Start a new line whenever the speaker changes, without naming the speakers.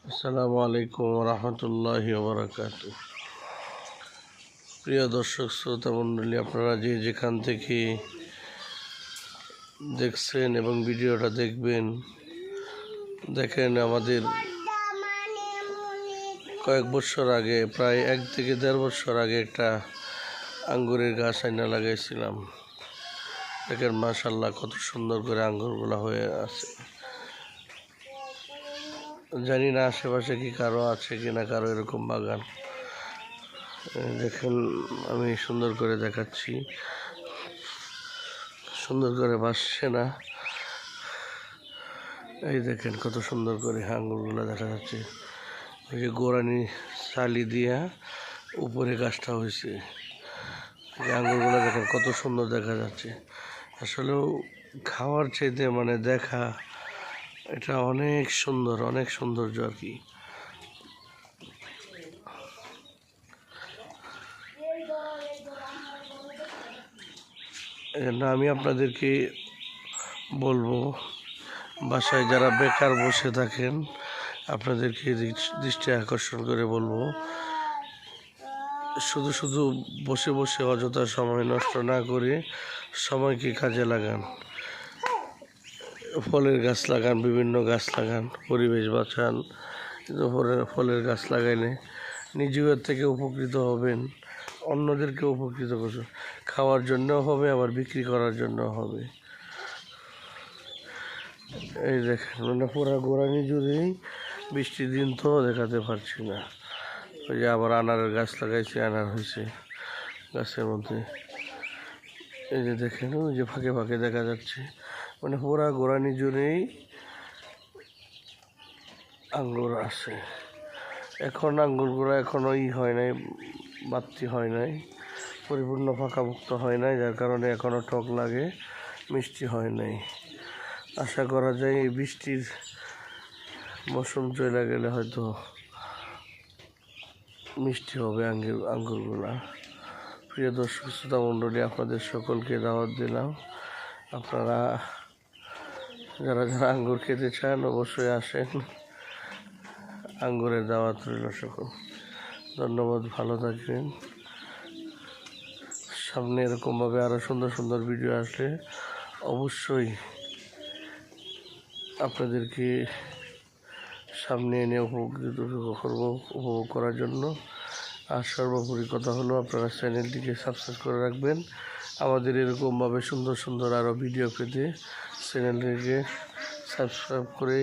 আসসালামু আলাইকুম রহমতুল্লাহি ওয়া বারাকাতুহু। প্রিয় দর্শক শ্রোতা মণ্ডলী, আপনারা যে যেখান থেকে দেখছেন এবং ভিডিওটা দেখবেন, দেখেন আমাদের কয়েক বছর আগে, প্রায় 1 থেকে 1.5 বছর আগে একটা আঙ্গুরের গাছ আইনা লাগাইছিলাম। দেখেন মাশাআল্লাহ কত সুন্দর করে আঙ্গুরগুলো হয়ে আছে। জানি না আশেপাশে কি কারো আছে কিনা, কারো এরকম বাগান। দেখেন আমি সুন্দর করে দেখাচ্ছি, সুন্দর করে ভাসছে না? এই দেখেন কত সুন্দর করে আঙ্গুরগুলো দেখা যাচ্ছে। ওই যে গোড়ানি ছালি দিয়া উপরে গাছটা হয়েছে, আঙ্গুরগুলো দেখেন কত সুন্দর দেখা যাচ্ছে। আসলেও খাওয়ার চাইতে দেখা এটা অনেক সুন্দর, অনেক সৌন্দর্য আর কি। আমি আপনাদেরকে বলবো, বাসায় যারা বেকার বসে থাকেন আপনাদেরকে দৃষ্টি আকর্ষণ করে বলবো, শুধু শুধু বসে বসে অযথা সময় নষ্ট না করে সময়কে কাজে লাগান। ফলের গাছ লাগান, বিভিন্ন গাছ লাগান, পরিবেশ বাঁচান। ফলের গাছ লাগাইলে নিজেও এর থেকে উপকৃত হবেন, অন্যদেরকে উপকৃত করবেন। খাওয়ার জন্যও হবে, আবার বিক্রি করার জন্যও হবে। এই দেখেন পুরা গোড়ানি জুড়েই বৃষ্টির দিন তো দেখাতে পারছি না। ওই যে আবার আনারের গাছ লাগাইছি, আনার হয়েছে গাছের মধ্যে। এই যে দেখেন ওই যে ফাঁকে ফাঁকে দেখা যাচ্ছে, পুরা গোড়ানি জুড়েই আঙ্গুর আছে। এখন আঙ্গুরগুলো এখনো হয় নাই, বাড়তি হয় নাই, পরিপূর্ণ ফাঁকাভুক্ত হয় নাই, যার কারণে এখনো টক লাগে, মিষ্টি হয় নাই। আশা করা যায় এই বৃষ্টির মৌসুম চলে গেলে হয়তো মিষ্টি হবে আঙ্গুরগুলা। প্রিয় দর্শক শ্রোতা মণ্ডলী, আপনাদের সকলকে দাওয়াত দিলাম। আপনারা যারা যারা আঙ্গুর খেতে চান অবশ্যই আসেন, আঙ্গুরের দাওয়াত রইল সকল। ধন্যবাদ, ভালো থাকবেন। সামনে এরকমভাবে আরও সুন্দর সুন্দর ভিডিও আসলে অবশ্যই আপনাদেরকে সামনে এনে উপভোগ করার জন্য। আর সর্বোপরি কথা হলো, আপনারা চ্যানেলটিকে সাবস্ক্রাইব করে রাখবেন। আমাদের এরকমভাবে সুন্দর সুন্দর আরও ভিডিও পেতে চ্যানেলটিকে সাবস্ক্রাইব করে